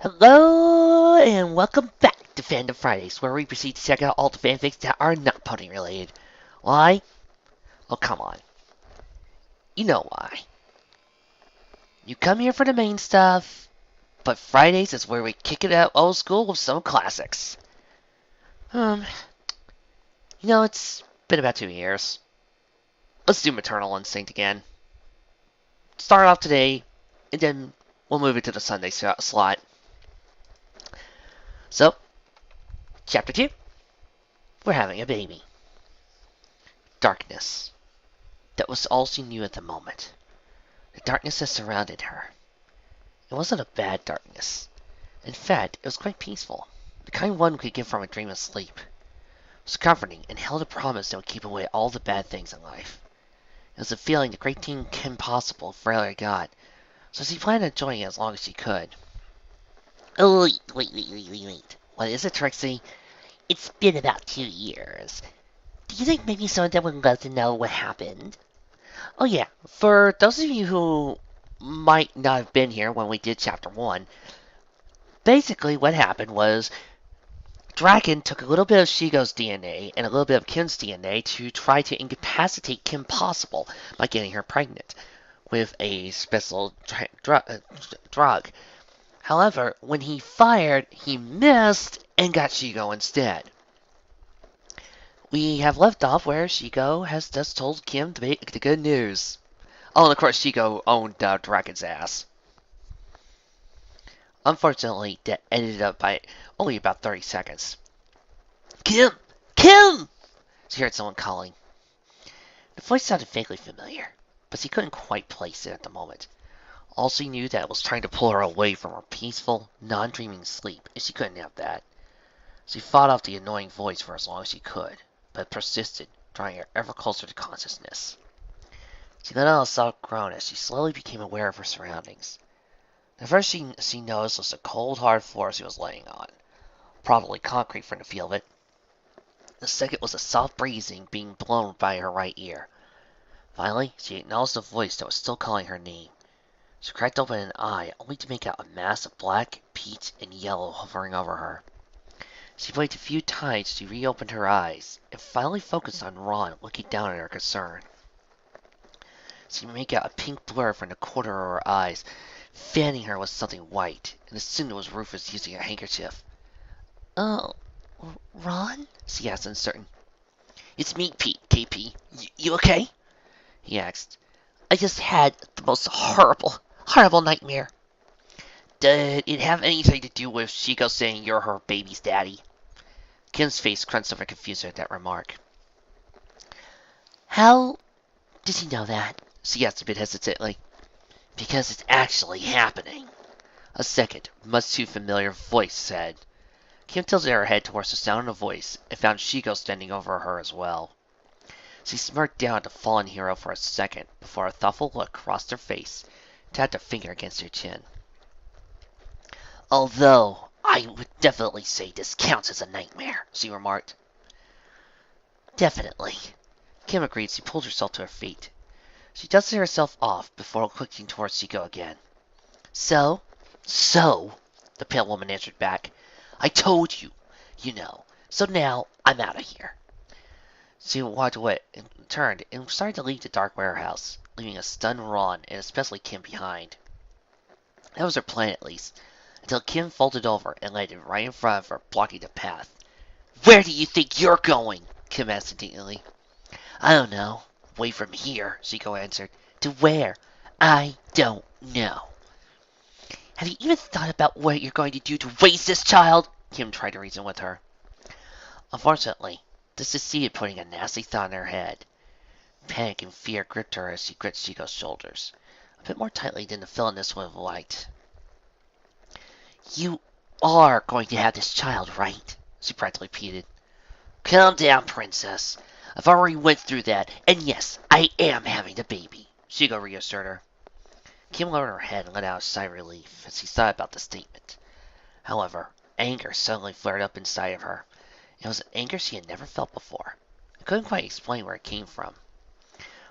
Hello and welcome back to Fandom Fridays, where we proceed to check out all the fanfics that are not pony related. Why? Oh, come on. You know why. You come here for the main stuff, but Fridays is where we kick it out old school with some classics. Um, it's been about 2 years. Let's do Maternal Instinct again. Start off today, and then we'll move it to the Sunday slot. So, Chapter 2. We're having a baby. Darkness. That was all she knew at the moment. The darkness that surrounded her. It wasn't a bad darkness. In fact, it was quite peaceful. The kind one could get from a dream of sleep. It was comforting and held a promise that would keep away all the bad things in life. It was a feeling the great Teen Kim Possible rarely got, so she planned on enjoying it as long as she could. Oh, wait. What is it, Trixie? It's been about 2 years. Do you think maybe some of them would love to know what happened? Oh yeah, for those of you who might not have been here when we did Chapter 1, basically what happened was Draken took a little bit of Shigo's DNA and a little bit of Kim's DNA to try to incapacitate Kim Possible by getting her pregnant with a special drug. However, when he fired, he missed and got Shigo instead. We have left off where Shigo has just told Kim the good news. Oh, and of course, Shigo owned Draken's ass. Unfortunately, that ended up by only about 30 seconds. Kim! Kim! She heard someone calling. The voice sounded vaguely familiar, but she couldn't quite place it at the moment. All she knew that it was trying to pull her away from her peaceful, non-dreaming sleep, and she couldn't have that. She fought off the annoying voice for as long as she could, but it persisted, drawing her ever closer to consciousness. She let out a soft groan as she slowly became aware of her surroundings. The first she noticed was the cold, hard floor she was laying on, probably concrete from the feel of it. The second was a soft breezing being blown by her right ear. Finally, she acknowledged the voice that was still calling her name. She cracked open an eye, only to make out a mass of black, peach, and yellow hovering over her. She blinked a few times as she reopened her eyes, and finally focused on Ron looking down at her concern. She could make out a pink blur from the corner of her eyes, fanning her with something white, and assumed it was Rufus using a handkerchief. Oh, Ron? She asked, uncertain. It's me, Pete, KP. You okay? He asked. I just had the most horrible nightmare. Did it have anything to do with Shigo saying you're her baby's daddy? Kim's face crunched over confusion at that remark. How did he know that? She asked a bit hesitantly. Because it's actually happening. A second, much too familiar voice said. Kim tilted her head towards the sound of the voice and found Shigo standing over her as well. She smirked down at the fallen hero for a second before a thoughtful look crossed her face and tapped a finger against her chin. Although, I would definitely say this counts as a nightmare, she remarked. Definitely. Kim agreed. She pulled herself to her feet. She dusted herself off before looking towards Shigo again. So, the pale woman answered back. I told you, so now I'm out of here. She walked away and turned and started to leave the dark warehouse, leaving a stunned Ron and especially Kim behind. That was her plan, at least, until Kim folded over and landed right in front of her, blocking the path. Where do you think you're going? Kim asked indignantly. I don't know. Away from here, Shigo answered. To where? I don't know. Have you even thought about what you're going to do to raise this child? Kim tried to reason with her. Unfortunately, this succeeded putting a nasty thought in her head. Panic and fear gripped her as she gripped Shigo's shoulders, a bit more tightly than the villainess would have liked. You are going to have this child, right? She practically repeated. Calm down, princess. I've already went through that, and yes, I am having the baby, Shigo reassured her. Kim lowered her head and let out a sigh of relief as she thought about the statement. However, anger suddenly flared up inside of her. It was an anger she had never felt before. I couldn't quite explain where it came from.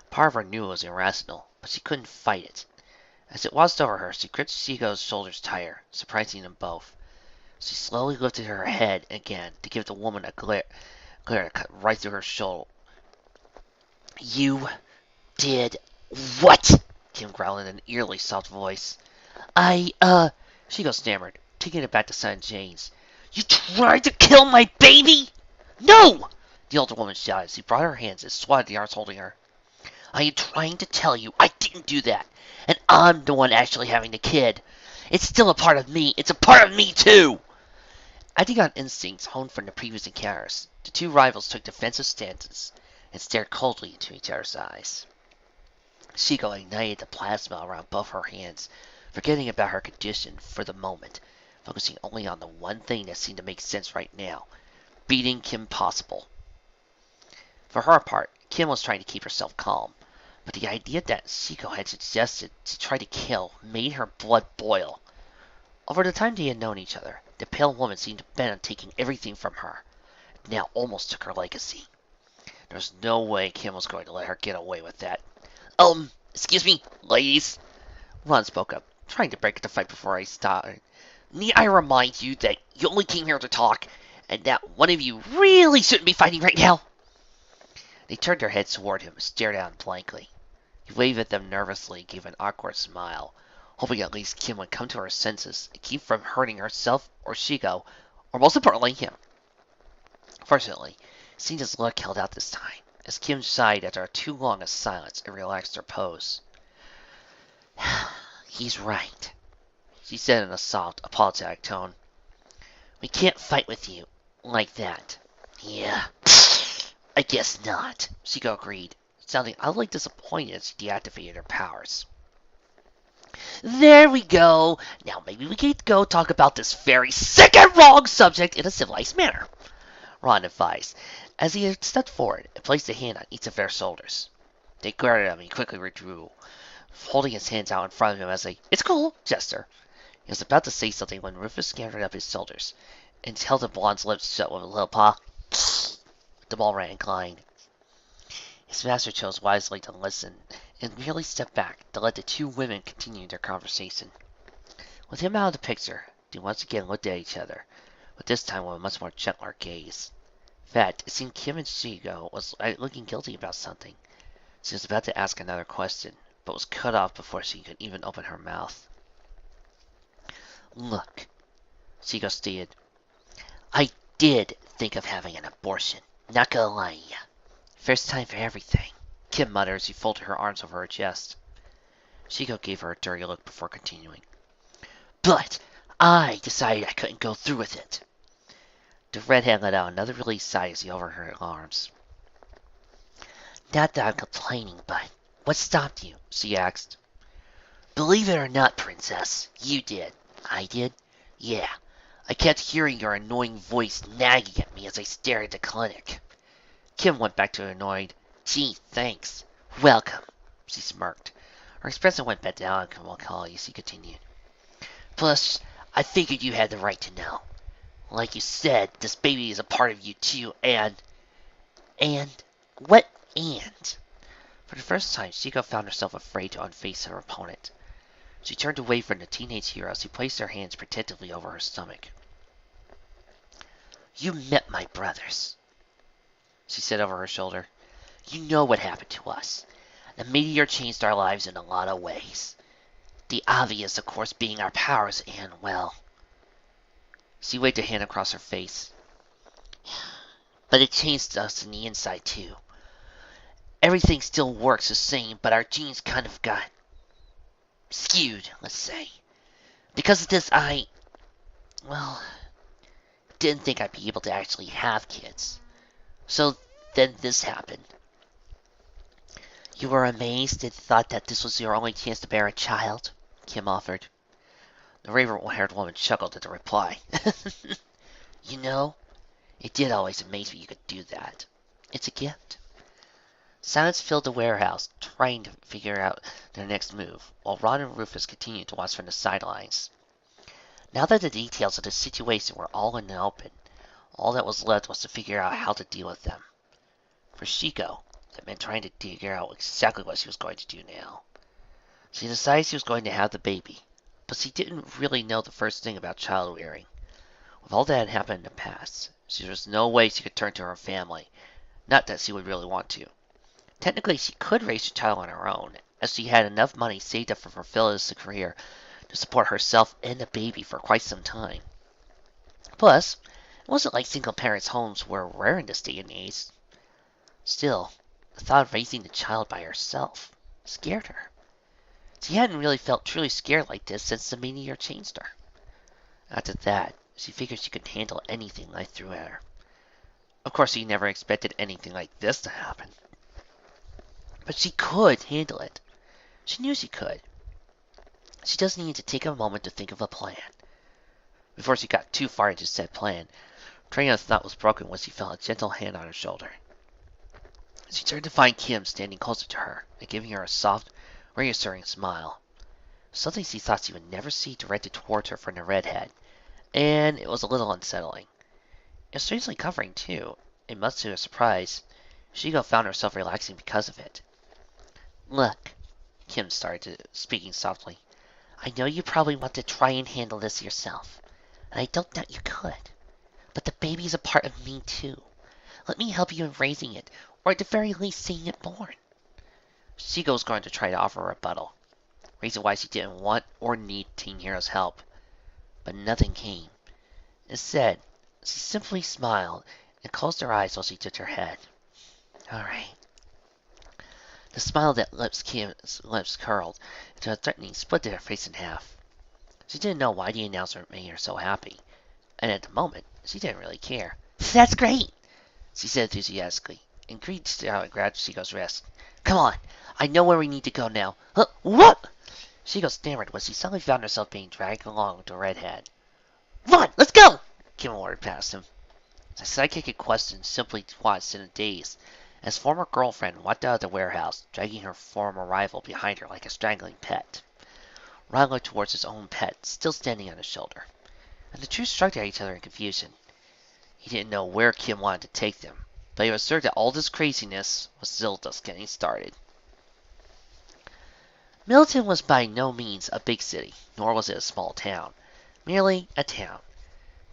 Part of her knew it was irrational, but she couldn't fight it. As it washed over her, she gripped Shigo's shoulders tighter, surprising them both. She slowly lifted her head again to give the woman a glare that cut right through her soul. You did what? Kim growled in an eerily soft voice. Shigo stammered, taking it back to Son James. You tried to kill my baby? No! The older woman shouted as she brought her hands and swatted the arms holding her. I am trying to tell you I didn't do that, and I'm the one actually having the kid. It's still a part of me. It's a part of me, too! Acting on instincts honed from the previous encounters, the two rivals took defensive stances and stared coldly into each other's eyes. Shiko ignited the plasma around both her hands, forgetting about her condition for the moment, focusing only on the one thing that seemed to make sense right now, beating Kim possible. For her part, Kim was trying to keep herself calm, but the idea that Shiko had suggested to try to kill made her blood boil. Over the time they had known each other, the pale woman seemed bent on taking everything from her. It now almost took her legacy. There was no way Kim was going to let her get away with that. Excuse me, ladies. Ron spoke up, trying to break the fight before I started. Need I remind you that you only came here to talk, and that one of you really shouldn't be fighting right now? They turned their heads toward him and stared at him blankly. He waved at them nervously and gave an awkward smile, hoping at least Kim would come to her senses and keep from hurting herself or Shigo, or most importantly, him. Fortunately, Cena's luck held out this time, as Kim sighed after too long a silence and relaxed her pose. He's right, she said in a soft, apologetic tone. We can't fight with you like that. Yeah, I guess not, Shiko agreed, sounding oddly disappointed as she deactivated her powers. There we go. Now maybe we can go talk about this very sick and wrong subject in a civilized manner, Ron advised, as he had stepped forward and placed a hand on each of their shoulders. They glared at him and he quickly withdrew, holding his hands out in front of him as a "It's cool" gesture. He was about to say something when Rufus scampered up his shoulders and held the blonde's lips shut with a little paw. The ball ran inclined. His master chose wisely to listen and merely stepped back to let the two women continue their conversation. With him out of the picture, they once again looked at each other, but this time with a much more gentler gaze. In fact, it seemed Kim and Shigo was looking guilty about something. She was about to ask another question, but was cut off before she could even open her mouth. Look, Shigo stated, I did think of having an abortion. Not gonna lie to ya. First time for everything, Kim muttered as she folded her arms over her chest. Shiko gave her a dirty look before continuing. But I decided I couldn't go through with it. The redhead let out another released sigh as he overheard her arms. Not that I'm complaining, but what stopped you? She asked. Believe it or not, Princess, you did. I did? Yeah. I kept hearing your annoying voice nagging at me as I stared at the clinic. Kim went back to her annoyed, Gee, thanks. Welcome. She smirked. Her expression went back down and melancholy as she continued. Plus, I figured you had the right to know. Like you said, this baby is a part of you too, and... What and? For the first time, Shiko found herself afraid to unface her opponent. She turned away from the teenage hero as he placed her hands protectively over her stomach. You met my brothers, she said over her shoulder. You know what happened to us. The meteor changed our lives in a lot of ways. The obvious, of course, being our powers and, well... She waved a hand across her face. But it changed us in the inside, too. Everything still works the same, but our genes kind of got skewed, let's say. Because of this, well, didn't think I'd be able to actually have kids. So then this happened. You were amazed and thought that this was your only chance to bear a child? Kim offered. The raven-haired woman chuckled at the reply. You know, it did always amaze me you could do that. It's a gift. Silence filled the warehouse, trying to figure out their next move, while Ron and Rufus continued to watch from the sidelines. Now that the details of the situation were all in the open, all that was left was to figure out how to deal with them. For Shiko, that meant trying to figure out exactly what she was going to do now. She decided she was going to have the baby, but she didn't really know the first thing about child rearing. With all that had happened in the past, there was no way she could turn to her family. Not that she would really want to. Technically, she could raise a child on her own, as she had enough money saved up from her Phyllis career to support herself and the baby for quite some time. Plus, it wasn't like single parents' homes were rare in this day and age. Still, the thought of raising the child by herself scared her. She hadn't really felt truly scared like this since the meteor changed her. After that, she figured she could handle anything life threw at her. Of course, she never expected anything like this to happen. But she could handle it. She knew she could. She just needed to take a moment to think of a plan. Before she got too far into said plan, her train of thought was broken when she felt a gentle hand on her shoulder. She turned to find Kim standing closer to her and giving her a soft, reassuring smile. Something she thought she would never see directed towards her from the redhead, and it was a little unsettling. It was strangely comforting, too, and much to her surprise, Shigo found herself relaxing because of it. Look, Kim started, speaking softly. I know you probably want to try and handle this yourself, and I don't doubt you could. But the baby is a part of me, too. Let me help you in raising it, or at the very least seeing it born. Shigo was going to try to offer a rebuttal, reason why she didn't want or need Teen Hero's help. But nothing came. Instead, she simply smiled and closed her eyes while she took her head. All right. The smile that Kim's lips curled into a threatening split her face in half. She didn't know why the announcement made her so happy, and at the moment, she didn't really care. That's great, she said enthusiastically, and reached out and grabbed Shigo's wrist. Come on, I know where we need to go now. What? Shigo stammered when she suddenly found herself being dragged along with the redhead. Run, let's go! Kim ordered past him. The sidekick in question simply watched in a daze as former girlfriend walked out of the warehouse, dragging her former rival behind her like a strangling pet. Ron looked towards his own pet, still standing on his shoulder, and the two shrugged at each other in confusion. He didn't know where Kim wanted to take them, but he was certain that all this craziness was still just getting started. Milton was by no means a big city, nor was it a small town. Merely a town.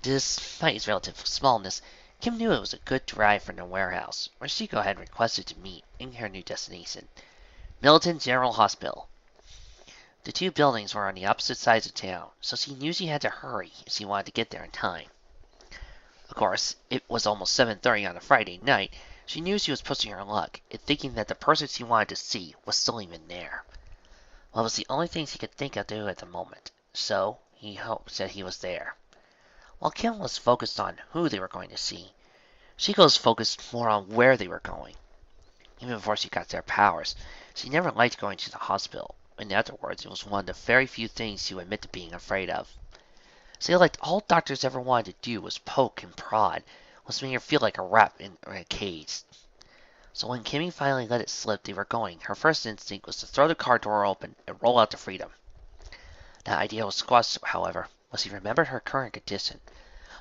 Despite its relative smallness, Kim knew it was a good drive from the warehouse, where Shiko had requested to meet in her new destination, Milton General Hospital. The two buildings were on the opposite sides of town, so she knew she had to hurry if she wanted to get there in time. Of course, it was almost 7:30 on a Friday night. She knew she was pushing her luck in thinking that the person she wanted to see was still even there. Well, it was the only thing she could think of doing at the moment, so he hoped that he was there. While Kim was focused on who they were going to see, Shiko was focused more on where they were going. Even before she got their powers, she never liked going to the hospital. In other words, it was one of the very few things she would admit to being afraid of. So like all doctors ever wanted to do was poke and prod, was making her feel like a rat in a cage. So when Kimmy finally let it slip they were going, her first instinct was to throw the car door open and roll out to freedom. That idea was squashed, however, when she remembered her current condition.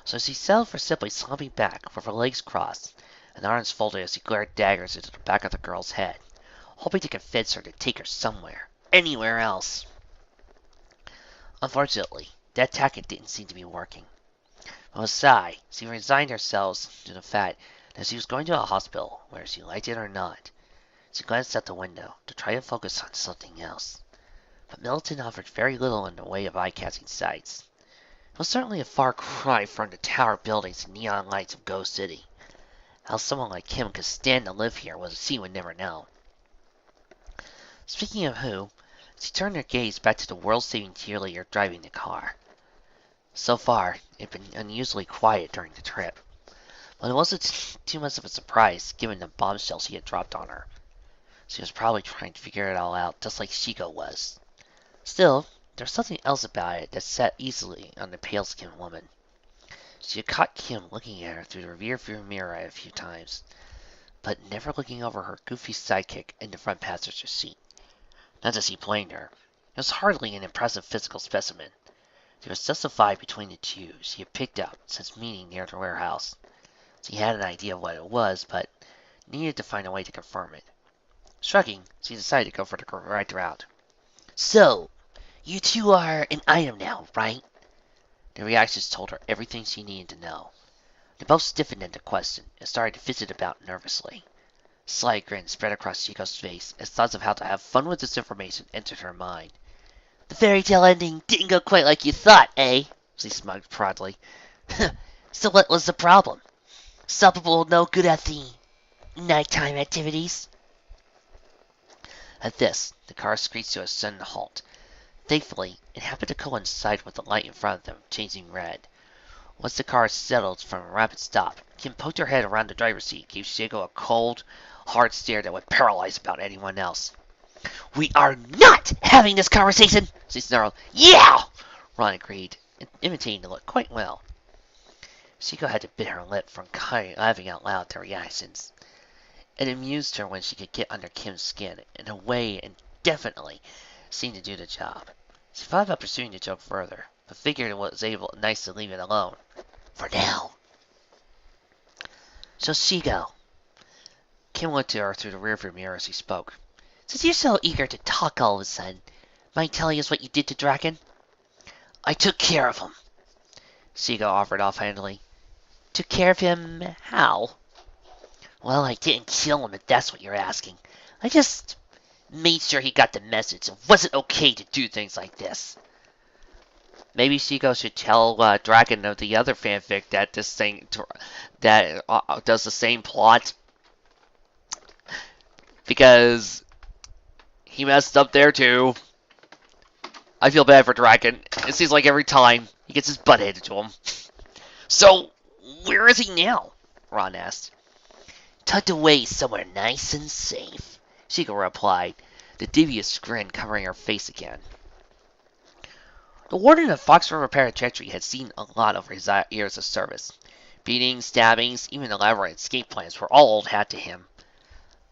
So she settled for simply slumping back with her legs crossed and arms folded as she glared daggers into the back of the girl's head, hoping to convince her to take her somewhere, anywhere else. Unfortunately, that tactic didn't seem to be working. With a sigh, she resigned herself to the fact that she was going to a hospital, whether she liked it or not. She glanced out the window to try to focus on something else. But Milton offered very little in the way of eye-catching sights. It was certainly a far cry from the tower buildings and neon lights of Ghost City. How someone like Kim could stand to live here she would never know. Speaking of who, she turned her gaze back to the world-saving cheerleader driving the car. So far, it had been unusually quiet during the trip, but it wasn't too much of a surprise given the bombshell she had dropped on her. She was probably trying to figure it all out just like Shiko was. Still, there was something else about it that sat easily on the pale-skinned woman. She had caught Kim looking at her through the rear-view mirror a few times, but never looking over her goofy sidekick in the front passenger seat. Not that she blamed her. It was hardly an impressive physical specimen. There was just a vibe between the two she had picked up since meeting near the warehouse. She had an idea of what it was, but needed to find a way to confirm it. Shrugging, she decided to go for the right route. So, you two are an item now, right? The reactions told her everything she needed to know. They both stiffened at the question and started to visit about nervously. A slight grin spread across Chico's face as thoughts of how to have fun with this information entered her mind. The fairy tale ending didn't go quite like you thought, eh? She smiled proudly. So what was the problem? Some people no good at the nighttime activities? At this, the car screeched to a sudden halt. Thankfully, it happened to coincide with the light in front of them changing red. Once the car settled from a rapid stop, Kim poked her head around the driver's seat and gave Shigo a cold, hard stare that would paralyze about anyone else. We are not having this conversation, she snarled. Yeah! Ron agreed, imitating the look quite well. Shigo had to bit her lip from laughing out loud at their reactions. It amused her when she could get under Kim's skin in a way and definitely seemed to do the job. She thought about pursuing the joke further, but figured it was nice to leave it alone. For now. So Shigo. Kim looked at her through the rearview mirror as he spoke. Since you're so eager to talk all of a sudden, mind telling us what you did to Draken? I took care of him. Shigo offered offhandedly. Took care of him how? Well, I didn't kill him if that's what you're asking. I just made sure he got the message. It wasn't okay to do things like this. Maybe Shigo should tell Dragon of the other fanfic that this thing that does the same plot, because he messed up there too. I feel bad for Dragon. It seems like every time he gets his butt handed to him. So, where is he now? Ron asked. Tucked away somewhere nice and safe, Shigo replied, the devious grin covering her face again. The warden of Fox River Penitentiary had seen a lot over his years of service. Beatings, stabbings, even elaborate escape plans were all old hat to him.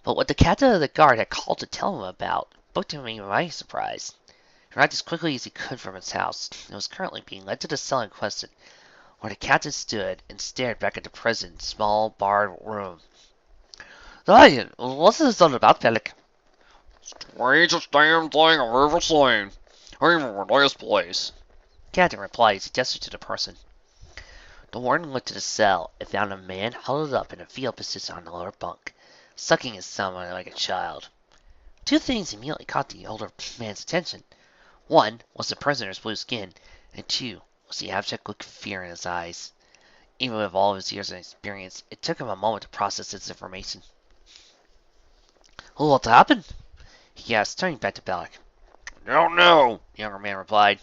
But what the captain of the guard had called to tell him about booked him even by surprise. He arrived as quickly as he could from his house, and was currently being led to the cell in question, where the captain stood and stared back at the prison's small, barred room. Ryan, what's this all about, Pelic? Strangest damn thing I've ever seen. Even for this place. Captain replied as he gestured to the person. The warden looked at the cell and found a man huddled up in a fetal position on the lower bunk, sucking his thumb on it like a child. Two things immediately caught the older man's attention. One was the prisoner's blue skin, and two was the abject look of fear in his eyes. Even with all of his years of experience, it took him a moment to process this information. What happened? He asked, turning back to Bellick. Don't know, the younger man replied.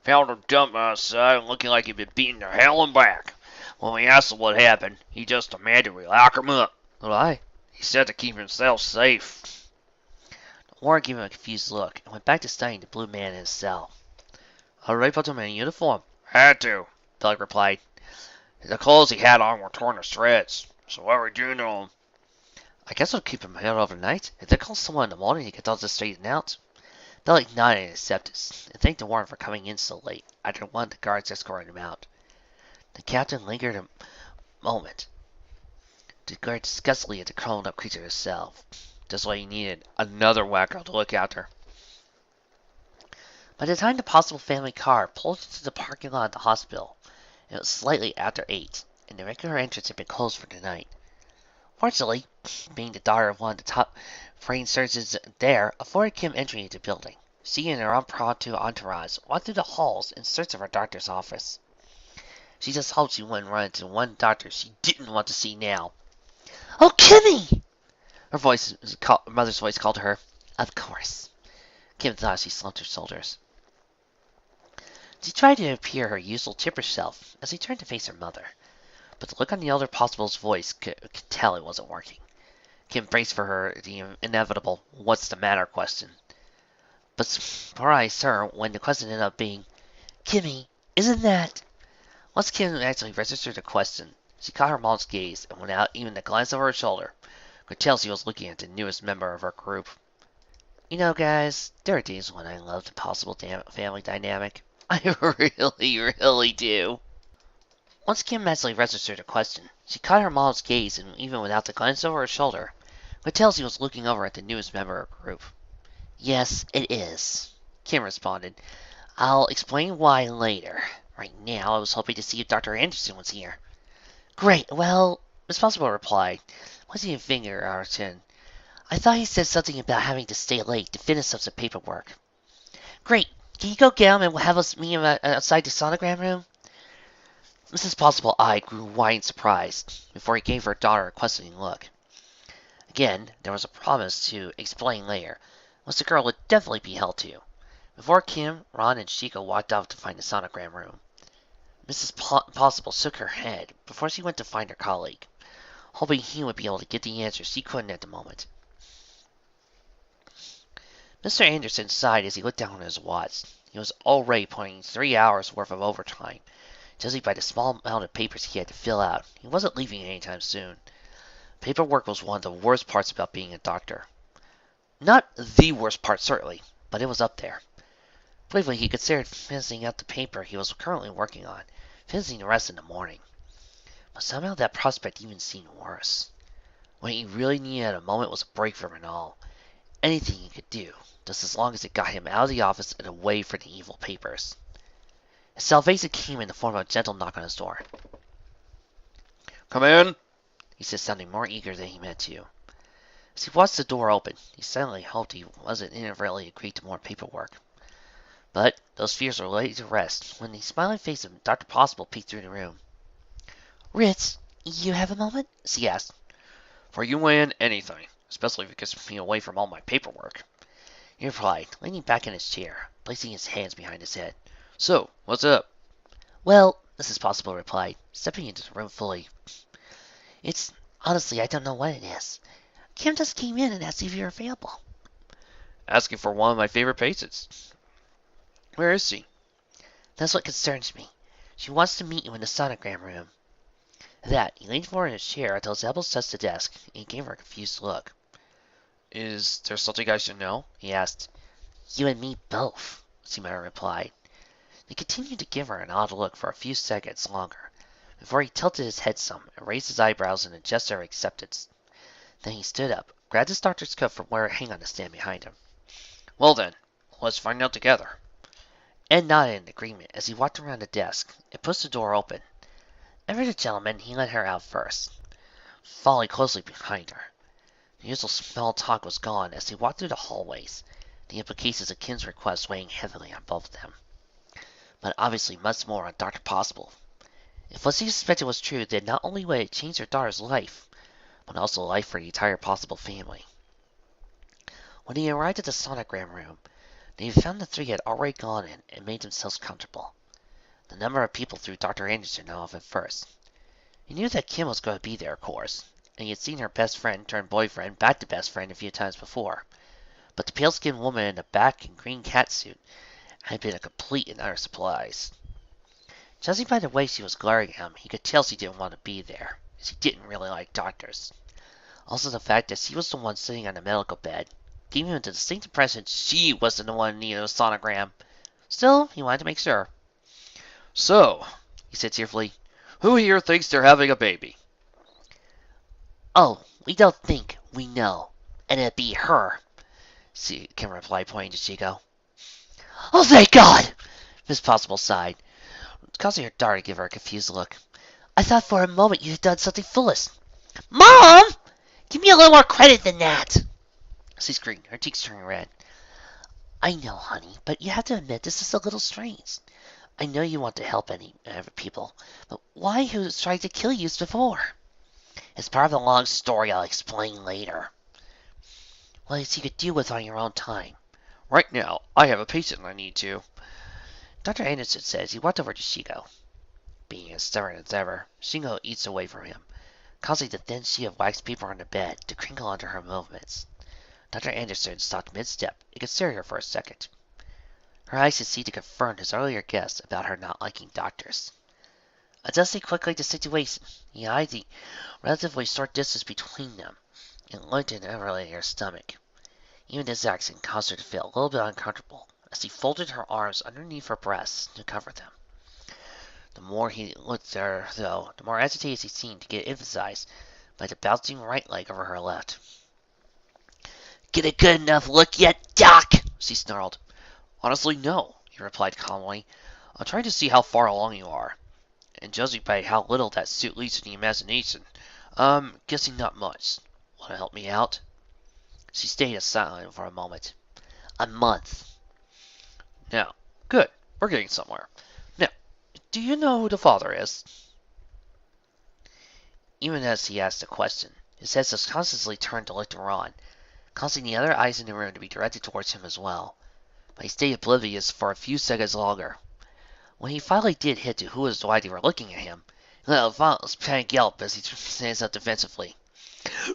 Found him dumped outside and looking like he'd been beaten to hell and back. When we asked him what happened, he just demanded we lock him up. Why? He said to keep himself safe. Warren gave him a confused look and went back to studying the blue man in his cell. Already put him in uniform. Had to, Bellick replied. The clothes he had on were torn to shreds, so what we do to him? I guess I'll keep him here overnight. If they call someone in the morning, he gets all this straightened out. Bellick nodded in acceptance, and thanked the warden for coming in so late after one of the guards escorted him out. The captain lingered a moment to glare disgustedly at the curled up creature himself. Just what he needed, another wacko to look after. By the time the possible family car pulled into the parking lot of the hospital, it was slightly after 8, and the regular entrance had been closed for the night. Fortunately, being the daughter of one of the top brain surgeons there afforded Kim entry into the building. She and her impromptu entourage walked through the halls in search of her doctor's office. She just hoped she wouldn't run into one doctor she didn't want to see now. Oh, Kimmy! Her mother's voice called to her. Of course. Kim thought she slumped her shoulders. She tried to appear her usual chipper self as she turned to face her mother, but the look on the elder possible's voice could tell it wasn't working. Kim braced for her the inevitable "what's the matter" question, but surprised her when the question ended up being, Kimmy, isn't that... Once Kim actually registered the question, she caught her mom's gaze and without even a glance over her shoulder, could tell she was looking at the newest member of her group. You know, guys, there are days when I love the possible family dynamic. I really do. Once Kim actually registered a question, she caught her mom's gaze and even without a glance over her shoulder, could tell she was looking over at the newest member of her group. Yes, it is. Kim responded. I'll explain why later. Right now, I was hoping to see if Dr. Anderson was here. Great, well, Miss Possible replied, pointing a finger at our chin. I thought he said something about having to stay late to finish up some paperwork. Great, can you go get him and have us meet him outside the sonogram room? Mrs. Possible eye grew wide in surprise before he gave her daughter a questioning look. Again, there was a promise to explain later, which the girl would definitely be held to. Before Kim, Ron, and Chico walked off to find the sonogram room, Mrs. Possible shook her head before she went to find her colleague, hoping he would be able to get the answers she couldn't at the moment. Mr. Anderson sighed as he looked down at his watch. He was already putting 3 hours worth of overtime. Judging by the small amount of papers he had to fill out, he wasn't leaving anytime soon. Paperwork was one of the worst parts about being a doctor. Not the worst part, certainly, but it was up there. Briefly, he considered finishing out the paper he was currently working on, finishing the rest in the morning. But somehow that prospect even seemed worse. What he really needed at the moment was a break from it all. Anything he could do, just as long as it got him out of the office and away from the evil papers. His salvation came in the form of a gentle knock on his door. Come in, he said, sounding more eager than he meant to. As he watched the door open, he silently hoped he wasn't inadvertently agreed to more paperwork. But those fears were laid to rest when the smiling face of Dr. Possible peeked through the room. Ritz, you have a moment? She asked. For you win anything, especially if it gets me away from all my paperwork. He replied, leaning back in his chair, placing his hands behind his head. So, what's up? Well, Mrs. Possible replied, stepping into the room fully. It's, honestly, I don't know what it is. Kim just came in and asked if you're available. Asking for one of my favorite patients. Where is she? That's what concerns me. She wants to meet you in the sonogram room. At that, he leaned forward in his chair until his elbows touched the desk, and he gave her a confused look. Is there something I should know? He asked. You and me both, Simona replied. He continued to give her an odd look for a few seconds longer, before he tilted his head some and raised his eyebrows in a gesture of acceptance. Then he stood up, grabbed his doctor's coat from where it hung on the stand behind him. Well then, let's find out together. Ed nodded in agreement as he walked around the desk and pushed the door open. Ever the gentleman, he let her out first, following closely behind her. The usual small talk was gone as they walked through the hallways, the implications of Kim's request weighing heavily on both of them. But obviously much more on Dr. Possible. If what she suspected was true, then not only would it change her daughter's life, but also life for the entire Possible family. When he arrived at the sonogram room, they found the three had already gone in and made themselves comfortable. The number of people threw Dr. Anderson off at first. He knew that Kim was going to be there, of course, and he had seen her best friend turned boyfriend back to best friend a few times before. But the pale-skinned woman in the black and green catsuit had been a complete and utter surprise. Judging by the way she was glaring at him, he could tell she didn't want to be there, as he didn't really like doctors. Also the fact that she was the one sitting on the medical bed gave him the distinct impression she wasn't the one needing a sonogram. Still, he wanted to make sure. So, he said tearfully, who here thinks they're having a baby? Oh, we don't think, we know. And it'd be her, Kim replied, pointing to Chico. Oh, thank God! Miss Possible sighed, causing her daughter to give her a confused look. I thought for a moment you had done something foolish. Mom! Give me a little more credit than that! She screamed, her cheeks turning red. I know, honey, but you have to admit this is a little strange. I know you want to help people, but why who tried to kill you before? It's part of the long story I'll explain later. Well, as you could deal with on your own time. Right now, I have a patient I need to. Dr. Anderson says he walked over to Shigo. Being as stubborn as ever, Shigo eats away from him, causing the thin sheet of wax paper on the bed to crinkle under her movements. Dr. Anderson stopped mid-step and considered her for a second. Her eyes seemed to confirm his earlier guess about her not liking doctors. Adjusting quickly to the situation, he eyed the relatively short distance between them and looked inevitably at her stomach. Even this accent caused her to feel a little bit uncomfortable as he folded her arms underneath her breasts to cover them. The more he looked at her, though, the more agitated he seemed to get emphasized by the bouncing right leg over her left. Get a good enough look yet, Doc? She snarled. Honestly, no, he replied calmly. I'm trying to see how far along you are, and judging by how little that suit leads to the imagination, I'm guessing not much. Want to help me out? She stayed silent for a moment. A month. Now, good. We're getting somewhere. Now, do you know who the father is? Even as he asked the question, his head subconsciously turned to look to Ron, causing the other eyes in the room to be directed towards him as well. But he stayed oblivious for a few seconds longer. When he finally did hit to who was why they were looking at him, he let a violent panic yelp as he stands up defensively.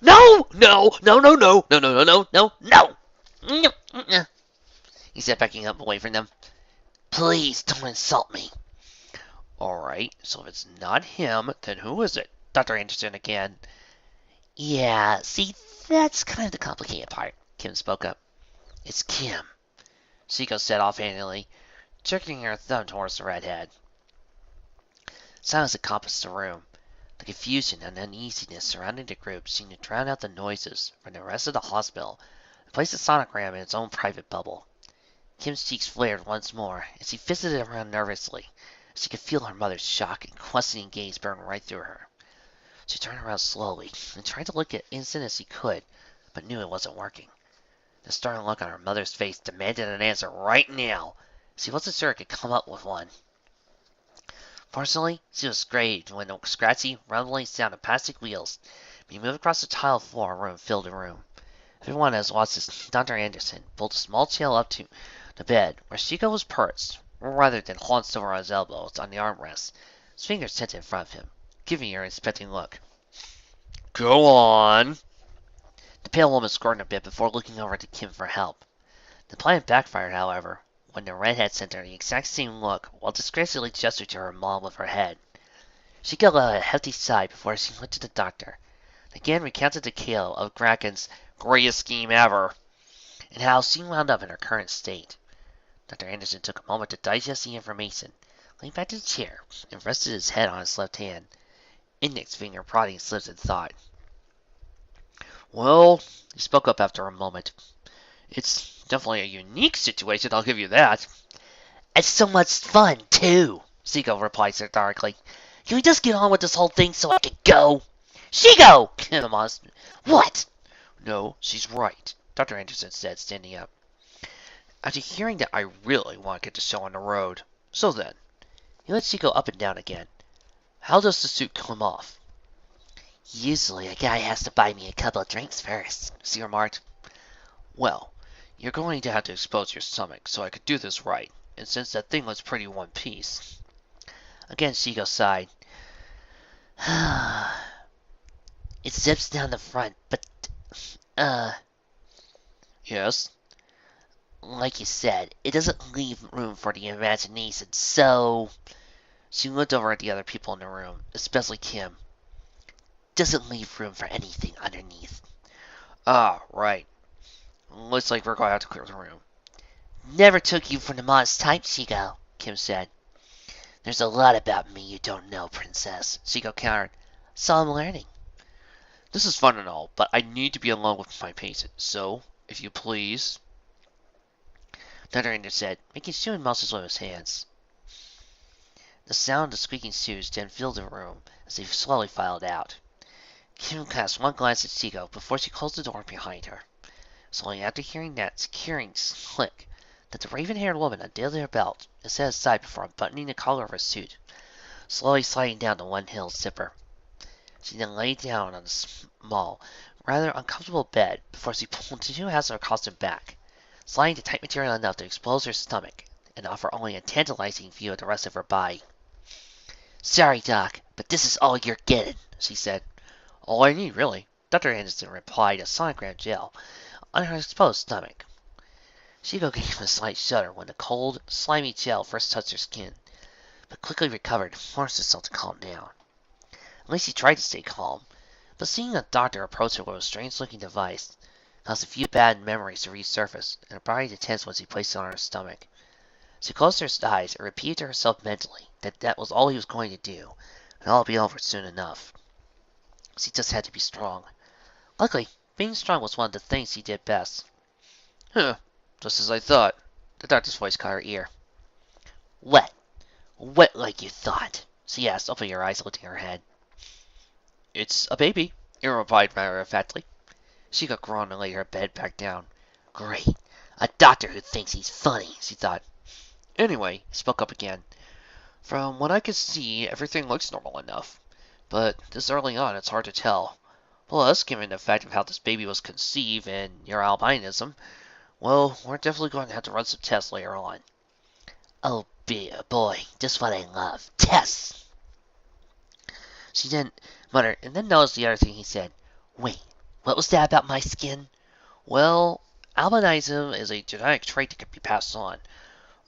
No! No! No! No! No! No! No! No! No! No! No! He said, backing up away from them. Please don't insult me. Alright, so if it's not him, then who is it? Dr. Anderson again. Yeah, see, that's kind of the complicated part, Kim spoke up. It's Kim, Seiko said offhandedly, jerking her thumb towards the redhead. Silence encompassed the room. The confusion and uneasiness surrounding the group seemed to drown out the noises from the rest of the hospital and place the sonogram in its own private bubble. Kim's cheeks flared once more as she visited around nervously. She could feel her mother's shock and questioning gaze burn right through her. She turned around slowly and tried to look as innocent as she could, but knew it wasn't working. The stern look on her mother's face demanded an answer right now. She wasn't sure it could come up with one. Fortunately, she was great when the scratchy, rumbling sound of plastic wheels being moved across the tile floor room filled the room. Everyone has watched as Dr. Anderson pulled a small chair up to the bed where Chico was perched, rather than hunched over his elbows on the armrest, his fingers set in front of him, giving her an inspecting look. Go on. The pale woman squirmed a bit before looking over to Kim for help. The plan backfired, however, when the redhead sent her the exact same look while disgracefully gestured to her mom with her head. She gave a hefty sigh before she went to the doctor, and again recounted the tale of Kraken's Greatest scheme ever. and how she wound up in her current state. Dr. Anderson took a moment to digest the information, leaned back to the chair, and rested his head on his left hand, index finger prodding his lips in thought. Well, he spoke up after a moment. It's definitely a unique situation, I'll give you that. It's so much fun, too, Seagull replied satirically. Can we just get on with this whole thing so I can go? Shigo! Kim announced. What? No, she's right, Dr. Anderson said, standing up. After hearing that, I really want to get the show on the road. So then, He let Chico up and down again. how does the suit come off? Usually a guy has to buy me a couple of drinks first, she remarked. Well, you're going to have to expose your stomach so I could do this right, and since that thing was pretty one piece. Again, Chico sighed. It zips down the front, but, Yes? like you said, it doesn't leave room for the imagination, so... She looked over at the other people in the room, especially Kim. Doesn't leave room for anything underneath. Ah, right. Looks like we're going to have to clear the room. Never took you for the modest type, Chico, Kim said. There's a lot about me you don't know, Princess, Chico countered. So I'm learning. This is fun and all, but I need to be alone with my patient, so, if you please. Dr. Ender said, making chewing motions with his hands. The sound of the squeaking shoes then filled the room as they slowly filed out. Kim cast one glance at Chico before she closed the door behind her. It was only after hearing that securing click that the raven-haired woman undid her belt and set aside before unbuttoning the collar of her suit, slowly sliding down the one-hilled zipper. She then lay down on the small, rather uncomfortable bed before she pulled two halves of her costume back, sliding the tight material enough to expose her stomach and offer only a tantalizing view of the rest of her body. Sorry, Doc, but this is all you're getting, she said. All I need, really. Dr. Anderson applied a sonogram gel on her exposed stomach. Chico gave a slight shudder when the cold, slimy gel first touched her skin, but quickly recovered and forced herself to calm down. At least she tried to stay calm, but seeing a doctor approach her with a strange-looking device caused a few bad memories to resurface and her body to tense when she placed it on her stomach. She closed her eyes and repeated to herself mentally that that was all he was going to do, and all would be over soon enough. She just had to be strong. Luckily, being strong was one of the things she did best. Huh, just as I thought. The doctor's voice caught her ear. What? What like you thought? She asked, opening her eyes, lifting her head. It's a baby, Erin replied matter-of-factly. She groaned and laid her head back down. Great. A doctor who thinks he's funny, she thought. Anyway, he spoke up again. From what I can see, everything looks normal enough. But this early on, it's hard to tell. Plus, given the fact of how this baby was conceived and your albinism, well, we're definitely going to have to run some tests later on. Oh, boy, just what I love. Tests! She then muttered, and then noticed the other thing he said. Wait, what was that about my skin? Well, albinism is a genetic trait that can be passed on.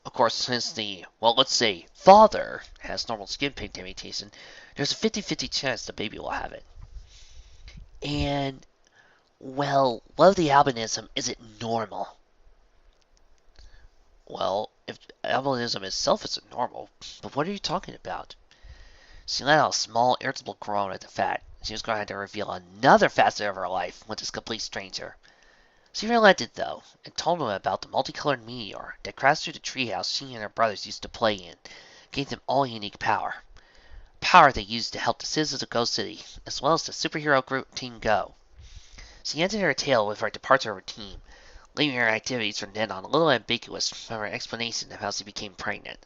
Of course, since the, well, let's say, father has normal skin pigment mutation, there's a 50-50 chance the baby will have it. And, well, what of the albinism isn't normal? Well, if albinism itself isn't normal, but what are you talking about? She let out a small, irritable groan at the fact she was going to have to reveal another facet of her life with this complete stranger. She relented, though, and told him about the multicolored meteor that crashed through the treehouse she and her brothers used to play in, gave them all unique power. Power they used to help the citizens of Ghost City, as well as the superhero group Team Go. She ended her tale with her departure of her team, leaving her activities from then on a little ambiguous from her explanation of how she became pregnant.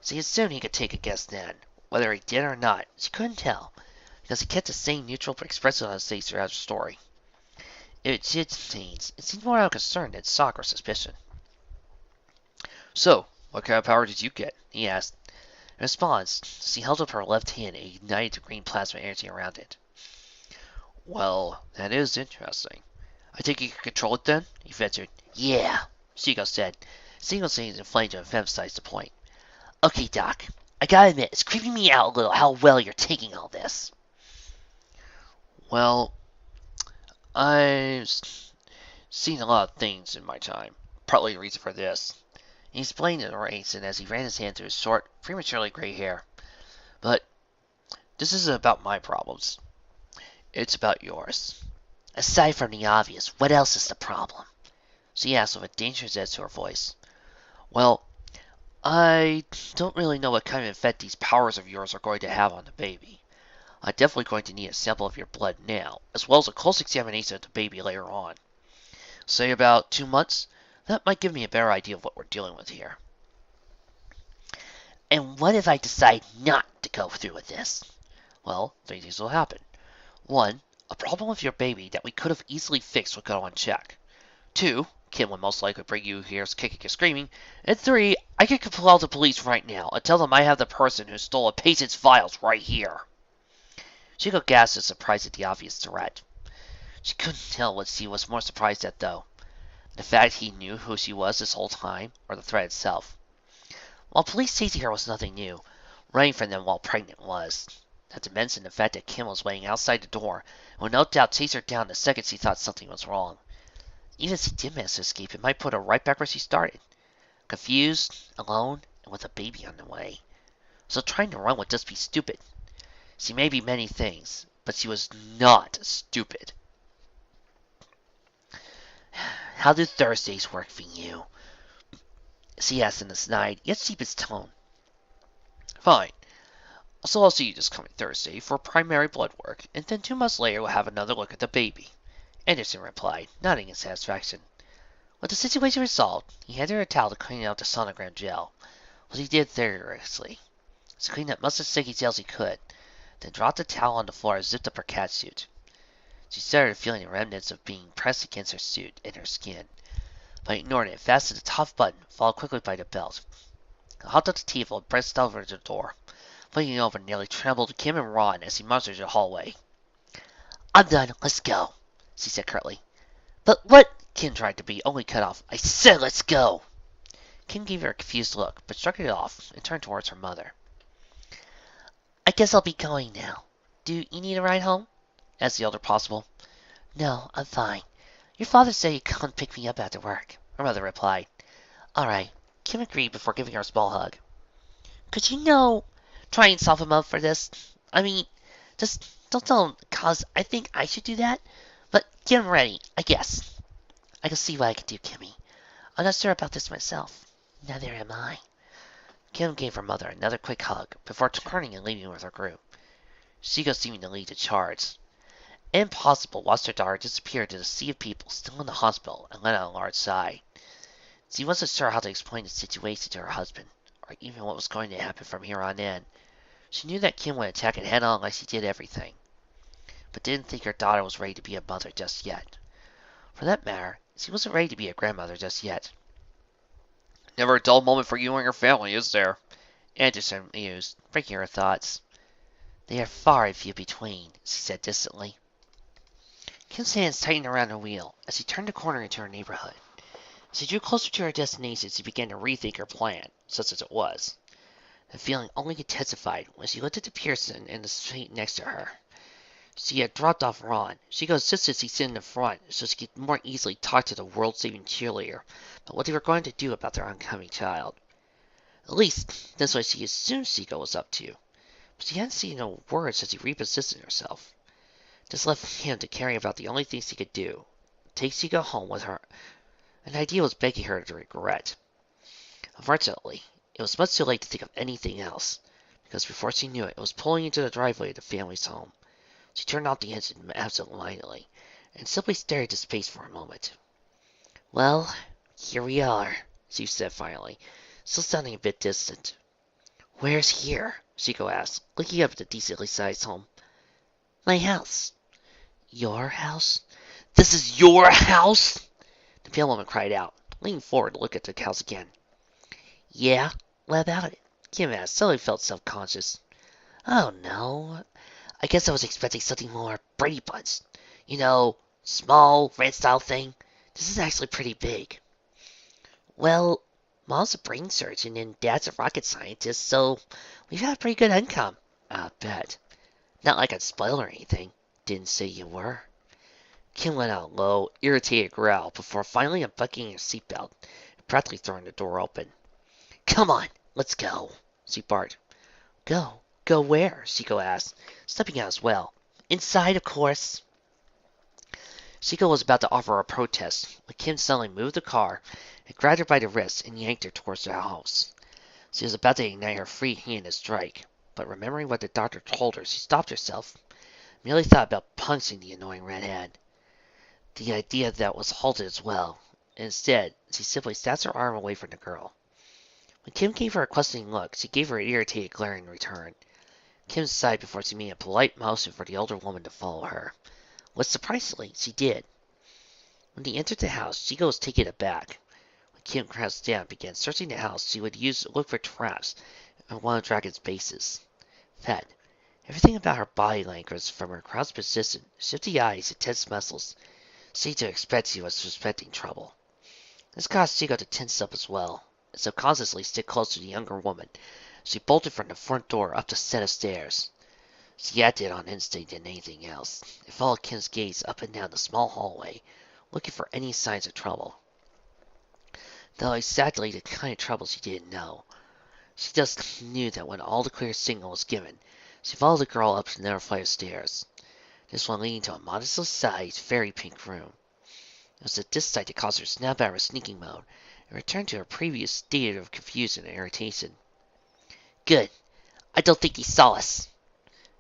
She assumed he could take a guess then. Whether he did or not, she couldn't tell, because he kept the same neutral expression on his face throughout the story. It did change. It seemed more out of concern than shock or suspicion. So, what kind of power did you get? He asked. In response, she held up her left hand and ignited the green plasma energy around it. Well, that is interesting. I think you can control it then? He ventured. Yeah, Shigo said, single seeing the flame to emphasize the point. Okay, Doc. I gotta admit, it's creeping me out a little how well you're taking all this. Well, I've seen a lot of things in my time. Partly the reason for this. He explained the reason as he ran his hand through his short, prematurely gray hair. But this isn't about my problems. It's about yours. Aside from the obvious, what else is the problem? She asked with a dangerous edge to her voice. Well, I don't really know what kind of effect these powers of yours are going to have on the baby. I'm definitely going to need a sample of your blood now, as well as a close examination of the baby later on. Say about 2 months, that might give me a better idea of what we're dealing with here. And what if I decide not to go through with this? Well, 3 things will happen. 1, a problem with your baby that we could have easily fixed would go unchecked. 2, Kim would most likely bring you here kicking and screaming. And 3, I could call the police right now and tell them I have the person who stole a patient's vials right here. Chico gasped in surprise at the obvious threat. She couldn't tell what she was more surprised at, though. The fact he knew who she was this whole time, or the threat itself. While police safety here was nothing new, running from them while pregnant was. Not to mention the fact that Kim was waiting outside the door and would no doubt chase her down the second she thought something was wrong. Even if she did manage to escape, it might put her right back where she started. Confused, alone, and with a baby on the way. So trying to run would just be stupid. She may be many things, but she was not stupid. How do Thursdays work for you? She asked in a snide, yet sheepish tone. Fine. So I'll see you this coming Thursday for primary blood work, and then 2 months later we'll have another look at the baby. Anderson replied, nodding in satisfaction. With the situation resolved, he handed her a towel to clean out the sonogram gel, which he did vigorously. She cleaned up much as sticky gel as he could, then dropped the towel on the floor and zipped up her catsuit. She started feeling the remnants of being pressed against her suit and her skin, but ignored it, fastened the top button, followed quickly by the belt. He hopped up the table and pressed over the door, flinging over nearly trembled Kim and Ron as he marched through the hallway. I'm done, let's go, she said curtly. But what? Kim tried to be, only cut off. I said let's go! Kim gave her a confused look, but shrugged it off and turned towards her mother. I guess I'll be going now. Do you need a ride home? Asked the elder possible. No, I'm fine. Your father said he'd come pick me up after work, her mother replied. All right, Kim agreed before giving her a small hug. Could you try and soften him up for this? I mean, just don't tell him, cause I think I should do that. But get him ready, I guess. I can see what I can do, Kimmy. I'm not sure about this myself. Neither am I. Kim gave her mother another quick hug before turning and leaving with her group. Shiko seeming to lead the charge. Impossible watched her daughter disappear into the sea of people still in the hospital and let out a large sigh. She wasn't sure how to explain the situation to her husband, or even what was going to happen from here on in. She knew that Kim would attack it head on like she did everything, but didn't think her daughter was ready to be a mother just yet. For that matter, she wasn't ready to be a grandmother just yet. Never a dull moment for you and your family, is there? Anderson mused, breaking her thoughts. They are far and few between, she said distantly. Kim's hands tightened around the wheel as she turned the corner into her neighborhood. As she drew closer to her destination, she began to rethink her plan, such as it was. The feeling only intensified when she looked at the Pearson in the seat next to her. She had dropped off Ron. She insisted he sit in the front so she could more easily talk to the world-saving cheerleader about what they were going to do about their oncoming child. At least, that's what she assumed Seiko was up to. But she hadn't seen no words as she repositioned herself. This left him to carry about the only things he could do. Take Seiko home with her. An idea was begging her to regret. Unfortunately, it was much too late to think of anything else, because before she knew it, it was pulling into the driveway of the family's home. She turned off the engine absent-mindedly, and simply stared into space for a moment. Well, here we are, she said finally, still sounding a bit distant. Where's here? Seiko asked, looking up at the decently sized home. My house. Your house? This is your house? The pale woman cried out, leaning forward to look at the house again. Yeah, what about it? Kim asked, suddenly felt self-conscious. Oh no, I guess I was expecting something more Brady Bunch. You know, small, ranch-style thing. This is actually pretty big. Well, Mom's a brain surgeon and Dad's a rocket scientist, so we've had a pretty good income. I bet. Not like I'd spoil or anything. Didn't say you were. Kim let out a low, irritated growl before finally unbuckling her seatbelt and practically throwing the door open. Come on, let's go, she barked. Go? Go where? Seiko asked, stepping out as well. Inside, of course. Seiko was about to offer a protest when Kim suddenly moved the car and grabbed her by the wrist and yanked her towards the house. She was about to ignite her free hand and strike, but remembering what the doctor told her, she stopped herself, merely thought about punching the annoying redhead. The idea of that was halted as well. Instead, she simply snatched her arm away from the girl. When Kim gave her a questioning look, she gave her an irritated glare in return. Kim sighed before she made a polite motion for the older woman to follow her, which surprisingly she did. When they entered the house, Chico was taken aback. When Kim crouched down and began searching the house, she would use to look for traps on one of the dragon's bases. In fact, everything about her body language, from her crouched position, shifty eyes, and tense muscles, seemed to expect she was suspecting trouble. This caused Chico to tense up as well, and subconsciously stick close to the younger woman. She bolted from the front door up the set of stairs. She acted on instinct and anything else, and followed Kim's gaze up and down the small hallway, looking for any signs of trouble. Though exactly the kind of trouble she didn't know. She just knew that when all the clear signal was given, she followed the girl up the narrow flight of stairs, this one leading to a modestly sized, fairy pink room. It was at this sight that caused her to snap out of her sneaking mode and return to her previous state of confusion and irritation. Good. I don't think he saw us,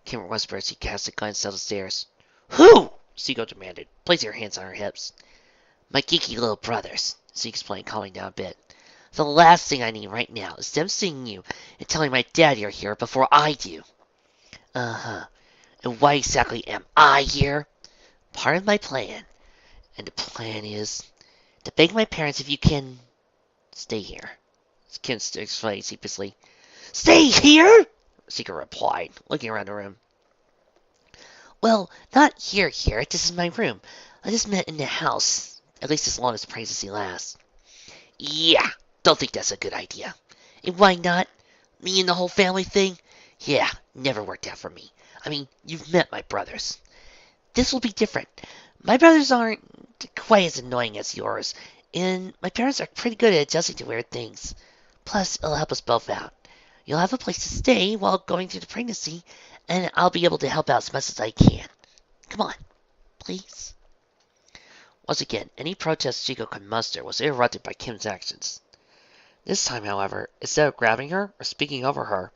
Kim whispered as she cast a glance down the stairs. Who? Seagull demanded, placing her hands on her hips. My geeky little brothers, she explained, calming down a bit. The last thing I need right now is them seeing you and telling my dad you're here before I do. Uh-huh. And why exactly am I here? Part of my plan. And the plan is to beg my parents if you can stay here. Kim explained sheepishly. Stay here? Seeker replied, looking around the room. Well, not here. This is my room. I just meant in the house. At least as long as the pregnancy lasts. Yeah, don't think that's a good idea. And why not? Me and the whole family thing? Yeah, never worked out for me. I mean, you've met my brothers. This will be different. My brothers aren't quite as annoying as yours, and my parents are pretty good at adjusting to weird things. Plus, it'll help us both out. You'll have a place to stay while going through the pregnancy, and I'll be able to help out as much as I can. Come on, please. Once again, any protest Chico could muster was interrupted by Kim's actions. This time, however, instead of grabbing her or speaking over her,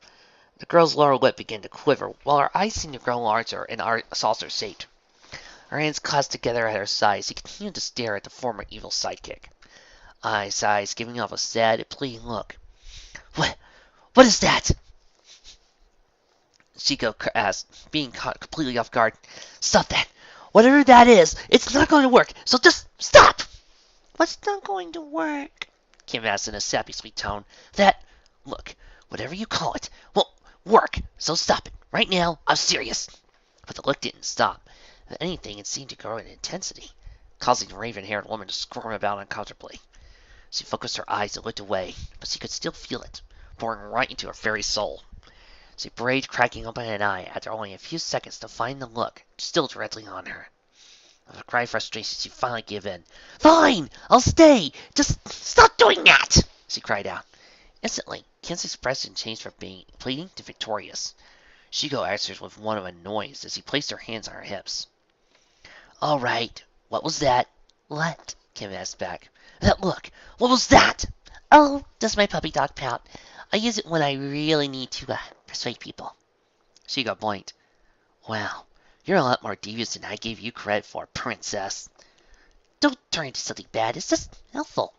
the girl's lower lip began to quiver, while her eyes seemed to grow larger and saucer-shaped. Her hands clasped together at her sides, he continued to stare at the former evil sidekick. Eyes, giving off a sad, pleading look. What is that? Chico asked, being caught completely off guard. Stop that! Whatever that is, it's not going to work, so just stop! What's not going to work? Kim asked in a sappy, sweet tone. Look, whatever you call it, won't work, so stop it. Right now, I'm serious. But the look didn't stop. If anything, it seemed to grow in intensity, causing the raven-haired woman to squirm about uncomfortably. She focused her eyes and looked away, but she could still feel it, boring right into her very soul. She prayed, cracking open an eye after only a few seconds to find the look still directly on her. With a cry of frustration, she finally gave in. Fine! I'll stay! Just stop doing that! She cried out. Instantly, Kim's expression changed from being pleading to victorious. Chico answered with one of annoyance as he placed her hands on her hips. All right. What was that? What? Kim asked back. That look. What was that? Oh, just my puppy dog pout. I use it when I really need to persuade people. Chico blinked. Wow, you're a lot more devious than I gave you credit for, princess. Don't turn into something bad. It's just helpful.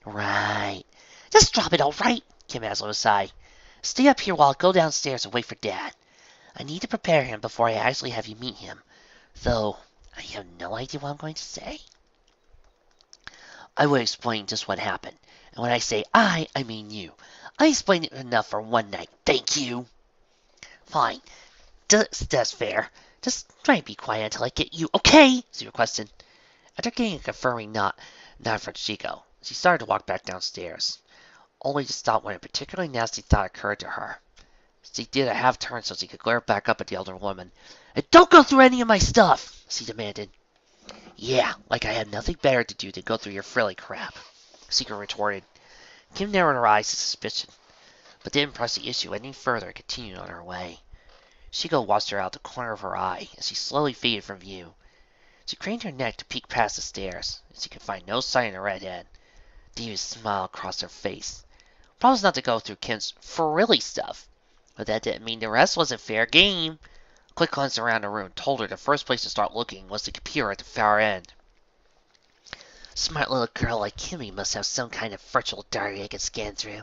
Right. Just drop it, all right? Kim asked with a sigh. Stay up here while I go downstairs and wait for Dad. I need to prepare him before I actually have you meet him. Though, I have no idea what I'm going to say. I will explain just what happened. And when I say I mean you. I explained it enough for one night. Thank you. Fine. That's fair. Just try and be quiet until I get you. Okay, she requested. After getting a confirming nod from Chico, she started to walk back downstairs, only to stop when a particularly nasty thought occurred to her. She did a half turn so she could glare back up at the elder woman. And don't go through any of my stuff, she demanded. Yeah, like I had nothing better to do than go through your frilly crap, Chico retorted. Kim narrowed her eyes in suspicion, but didn't press the issue any further and continued on her way. Chico watched her out the corner of her eye as she slowly faded from view. She craned her neck to peek past the stairs, and she could find no sign of the redhead. The devious smile crossed her face. Promised not to go through Kim's frilly stuff, but that didn't mean the rest wasn't fair game. A quick glance around the room told her the first place to start looking was the computer at the far end. Smart little girl like Kimmy must have some kind of virtual diary I could scan through.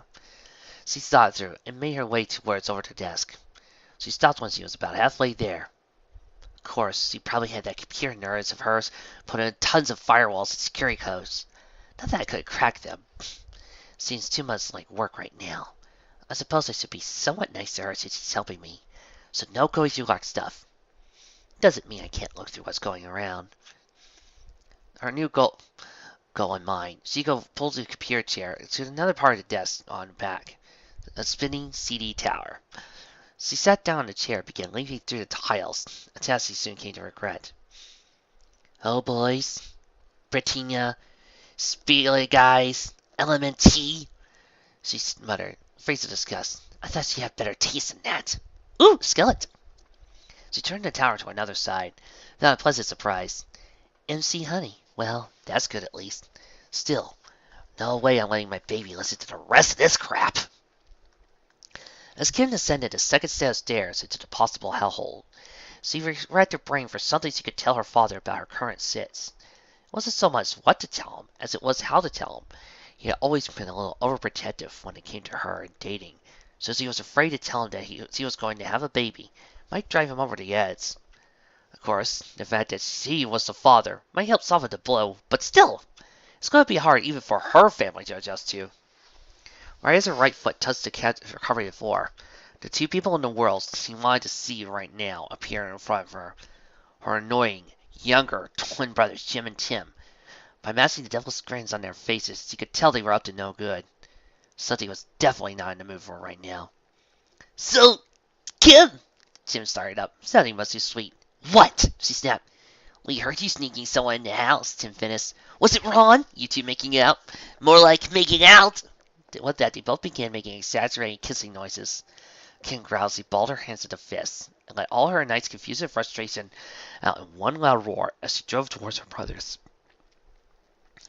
She thought through and made her way towards over to the desk. She stopped when she was about halfway there. Of course, she probably had that computer nerds of hers put in tons of firewalls and security codes. Not that I could crack them. Seems too much like work right now. I suppose I should be somewhat nice to her since she's helping me. So no going through locked stuff. Doesn't mean I can't look through what's going around. Her new goal in mind, Chico pulls the computer chair to another part of the desk on the back. A spinning CD tower. She sat down in the chair and began leafing through the tiles, a task she soon came to regret. Oh, boys. Britannia. Spiele guys. LMNT. She muttered, phrase of disgust. I thought she had better taste than that. Ooh, skeleton. She turned the tower to another side, without a pleasant surprise. MC Honey. Well, that's good at least. Still, no way I'm letting my baby listen to the rest of this crap. As Kim descended the second set of stairs into the possible hellhole, she racked her brain for something she could tell her father about her current sits. It wasn't so much what to tell him as it was how to tell him. He had always been a little overprotective when it came to her and dating, so she was afraid to tell him that he was going to have a baby might drive him over the edge. Of course, the fact that she was the father might help soften the blow, but still, it's going to be hard even for her family to adjust to. Right as her right foot touched the covering floor, the two people in the world she wanted to see right now appeared in front of her. Her annoying, younger twin brothers Jim and Tim. By masking the devil's grins on their faces, she could tell they were up to no good. Something was definitely not in the mood for her right now. So, Kim! Tim started up, sounding mostly sweet. What? She snapped. We heard you sneaking someone in the house, Tim finished. Was it Ron? You two making out? More like making out! With that, they both began making exaggerated kissing noises. Kim growled as she balled her hands into fists, and let all her night's confusion and frustration out in one loud roar as she drove towards her brothers.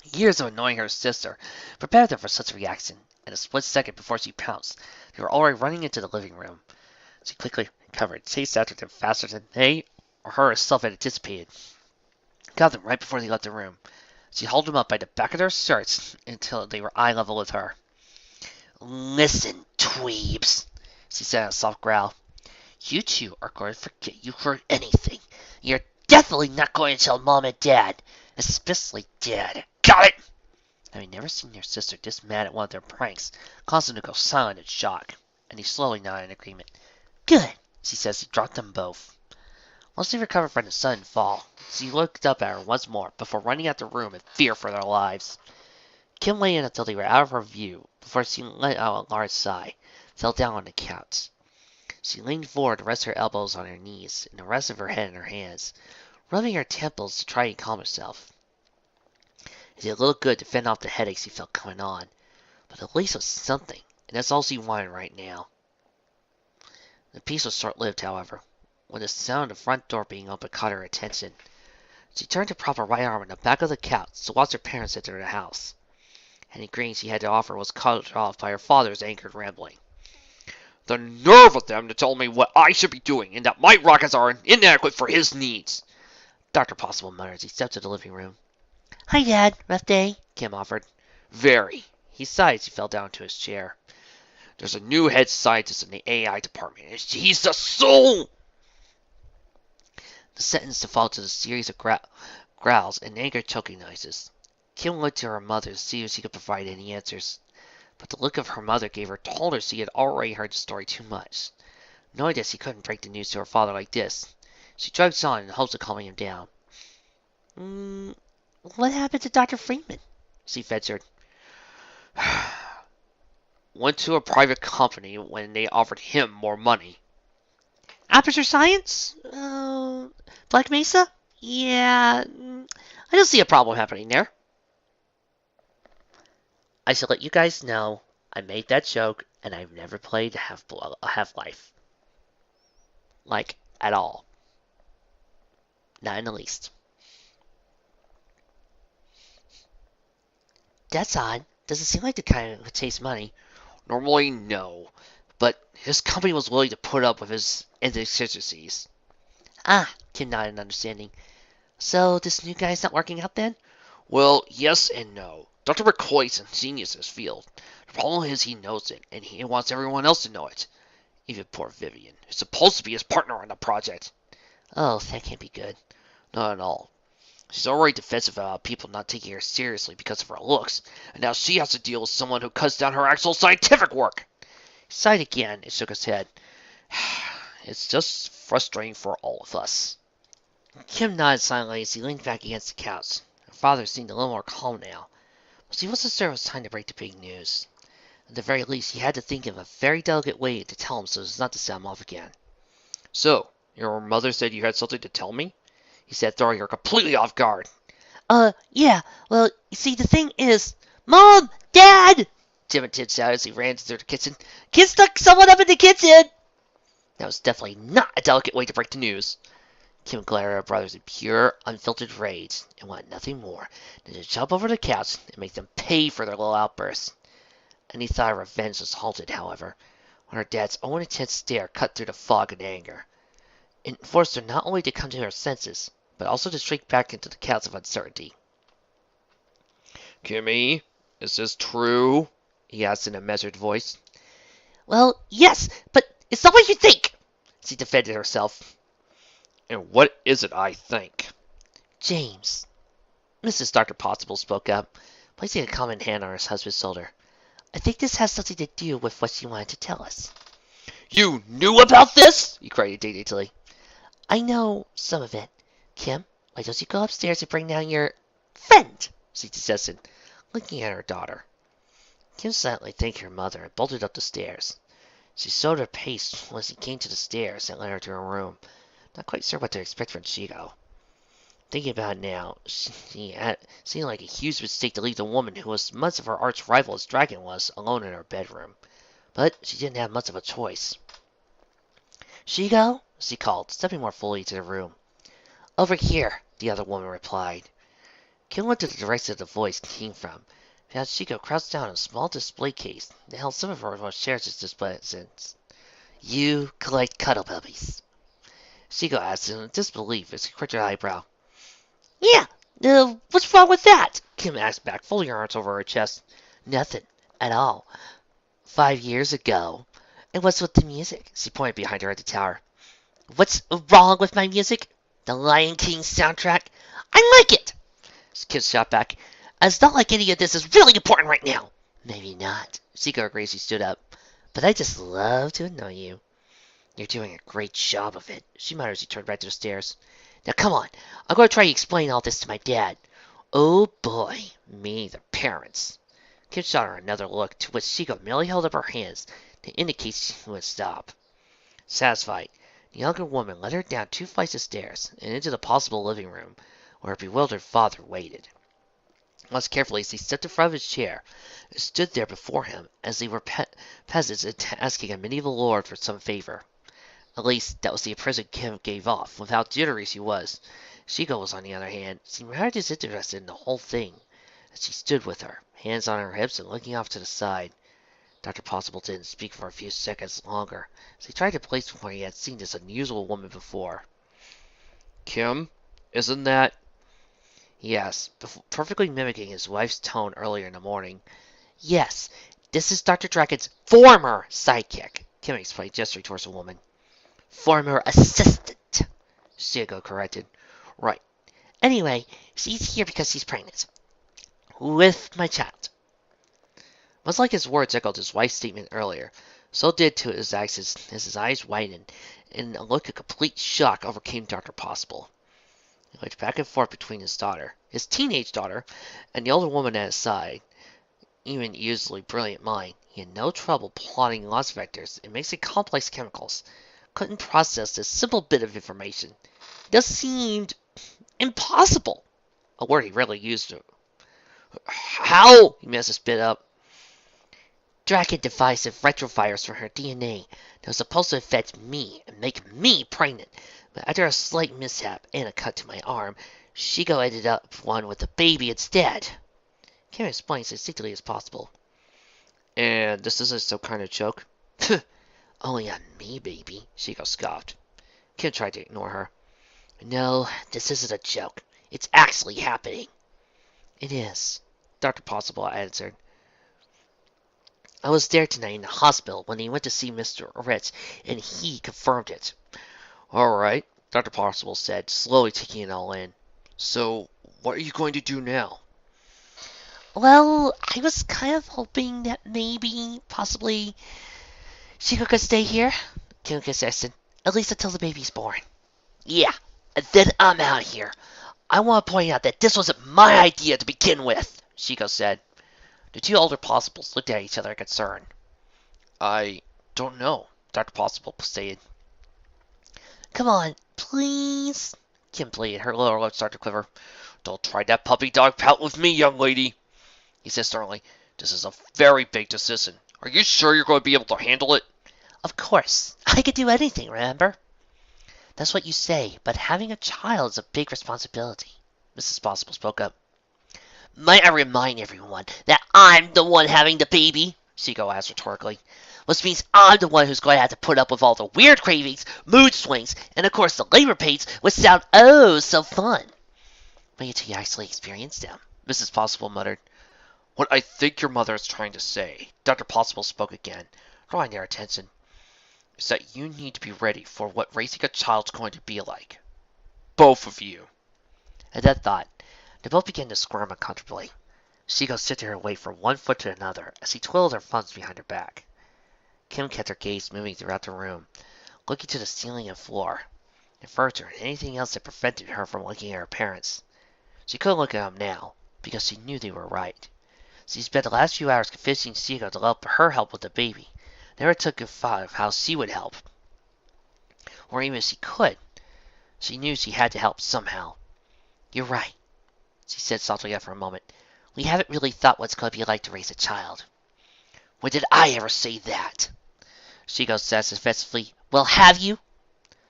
Years of annoying her sister prepared her for such a reaction. In a split second before she pounced, they were already running into the living room. She quickly recovered, chased after them faster than they or her herself had anticipated. Got them right before they left the room. She held them up by the back of their shirts until they were eye level with her. Listen, dweebs, she said in a soft growl. You two are going to forget you heard anything. You're definitely not going to tell Mom and Dad, especially Dad. Got it? Having never seen their sister this mad at one of their pranks, caused them to go silent in shock, and he slowly nodded in agreement. Good, she says. He dropped them both. Once they recovered from the sudden fall, she looked up at her once more before running out the room in fear for their lives. Kim lay in until they were out of her view before she let out a large sigh, fell down on the couch. She leaned forward to rest her elbows on her knees and the rest of her head in her hands, rubbing her temples to try and calm herself. It did a little good to fend off the headaches she felt coming on, but at least it was something, and that's all she wanted right now. The peace was short-lived, however, when the sound of the front door being opened caught her attention. She turned to prop her right arm on the back of the couch to watch her parents enter the house. Any greeting she had to offer was cut off by her father's angered rambling. The nerve of them to tell me what I should be doing and that my rockets are inadequate for his needs. Dr. Possible muttered as he stepped to the living room. Hi, Dad. Rough day? Kim offered. Very. He sighed as he fell down to his chair. There's a new head scientist in the AI department, and he's the soul! The sentence defaulted to a series of growls and angry choking noises. Kim looked to her mother to see if she could provide any answers, but the look of her mother gave her told her she had already heard the story too much. Knowing that she couldn't break the news to her father like this, she trudged on in hopes of calming him down. What happened to Dr. Freeman? She ventured. Went to a private company when they offered him more money. Aperture Science? Black Mesa? Yeah, I don't see a problem happening there. I should let you guys know I made that joke and I've never played Half-Life. Like, at all. Not in the least. That's odd. Doesn't seem like the kind who chase money. Normally, no. But his company was willing to put up with his inconsistencies. Ah, Kim nodded in understanding. So, this new guy's not working out then? Well, yes and no. Dr. McCoy's a genius in his field. The problem is he knows it, and he wants everyone else to know it. Even poor Vivian, who's supposed to be his partner on the project. Oh, that can't be good. Not at all. She's already defensive about people not taking her seriously because of her looks, and now she has to deal with someone who cuts down her actual scientific work. He sighed again and shook his head. It's just frustrating for all of us. Kim nodded silently as he leaned back against the couch. Her father seemed a little more calm now, but she wasn't sure it was time to break the big news. At the very least, he had to think of a very delicate way to tell him so as not to set him off again. So, your mother said you had something to tell me? He said, throwing her completely off guard. Yeah. Well, you see, the thing is... Mom! Dad! Jim and Tid shouted as he ran to the kitchen. Kid stuck someone up in the kitchen! That was definitely not a delicate way to break the news. Kim glared at her brothers in pure, unfiltered rage and wanted nothing more than to jump over the couch and make them pay for their little outbursts. Any thought of revenge was halted, however, when her dad's own intense stare cut through the fog in anger. It forced her not only to come to her senses, but also to shrink back into the chaos of uncertainty. Kimmy, is this true? He asked in a measured voice. Well, yes, but it's not what you think, she defended herself. And what is it I think? James. Mrs. Dr. Possible spoke up, placing a calming hand on her husband's shoulder. I think this has something to do with what she wanted to tell us. You knew about this? He cried indignantly. I know some of it. Kim, why don't you go upstairs and bring down your friend? She suggested, looking at her daughter. Kim silently thanked her mother and bolted up the stairs. She slowed her pace once he came to the stairs and led her to her room, not quite sure what to expect from Chico. Thinking about it now, it seemed like a huge mistake to leave the woman who was months of her arch rival as Dragon was alone in her bedroom. But she didn't have much of a choice. Chico? She called, stepping more fully into the room. Over here, the other woman replied. Kim went to the direction the voice came from. Found Shiko crouched down in a small display case that held some of her most cherished displays. You collect cuddle puppies. Shiko asked in disbelief as he crooked her eyebrow. Yeah, what's wrong with that? Kim asked back, folding her arms over her chest. Nothing at all. 5 years ago. And what's with the music? She pointed behind her at the tower. What's wrong with my music? The Lion King soundtrack? I like it! Kim shot back. It's not like any of this is really important right now. Maybe not. Shiko agreed as she stood up. But I just love to annoy you. You're doing a great job of it, she muttered as she turned back to the stairs. Now come on, I'm going to try to explain all this to my dad. Oh boy, me the parents. Kim shot her another look, to which Shiko merely held up her hands to indicate she would stop. Satisfied, the younger woman led her down 2 flights of stairs and into the possible living room, where her bewildered father waited. Once carefully, she stepped in front of his chair and stood there before him as they were peasants asking a medieval lord for some favor. At least, that was the impression Kim gave off, with how jittery she was. Shiko was, on the other hand, seemed rather disinterested in the whole thing, as she stood with her, hands on her hips and looking off to the side. Dr. Possible didn't speak for a few seconds longer, as he tried to place where he had seen this unusual woman before. Kim, isn't that... Yes, perfectly mimicking his wife's tone earlier in the morning. Yes, this is Dr. Draken's former sidekick, Kim explained, gesturing towards the woman. Former assistant, Shiko corrected. Right. Anyway, she's here because she's pregnant. With my child. Much like his words echoed his wife's statement earlier, so did to his actions as his eyes widened, and a look of complete shock overcame Dr. Possible. He looked back and forth between his daughter, his teenage daughter, and the older woman at his side. Even usually brilliant mind, he had no trouble plotting loss vectors and mixing complex chemicals. Couldn't process this simple bit of information. It just seemed impossible. A word he rarely used. How? He messed his spit up. Draken devised a retrovirus for her DNA that was supposed to infect me and make me pregnant. But after a slight mishap and a cut to my arm, Shiko ended up one with a baby instead. Kim explained as succinctly as possible. And this isn't some kind of joke? Only on me, baby, Shiko scoffed. Kim tried to ignore her. No, this isn't a joke. It's actually happening. It is, Dr. Possible answered. I was there tonight in the hospital when he went to see Mr. Ritz, and he confirmed it. All right, Dr. Possible said, slowly taking it all in. So, what are you going to do now? Well, I was kind of hoping that maybe, possibly, Shiko could stay here, Kim suggested, at least until the baby's born. Yeah, and then I'm out of here. I want to point out that this wasn't my idea to begin with, Shiko said. The 2 older Possibles looked at each other in concern. I don't know, Dr. Possible stated. Come on, please, Kim pleaded, her lower lip started to quiver. Don't try that puppy dog pout with me, young lady, he said sternly. This is a very big decision. Are you sure you're going to be able to handle it? Of course. I could do anything, remember? That's what you say, but having a child is a big responsibility, Mrs. Possible spoke up. Might I remind everyone that I'm the one having the baby? Shiko asked rhetorically. Which means I'm the one who's going to have to put up with all the weird cravings, mood swings, and of course the labor pains, which sound oh so fun. Wait until you actually experience them, Mrs. Possible muttered. What I think your mother is trying to say, Dr. Possible spoke again, drawing their attention, is that you need to be ready for what raising a child's going to be like. Both of you. At that thought, they both began to squirm uncomfortably. Shiko shifted her weight from one foot to another as she twirled her thumbs behind her back. Kim kept her gaze moving throughout the room, looking to the ceiling and floor, and furniture and anything else that prevented her from looking at her parents. She couldn't look at them now, because she knew they were right. She spent the last few hours convincing Shiko to let her help with the baby. Never took a thought of how she would help. Or even if she could, she knew she had to help somehow. You're right, she said softly after a moment. We haven't really thought what it's going to be like to raise a child. When did I ever say that? Shiko said suspensively. Well, have you?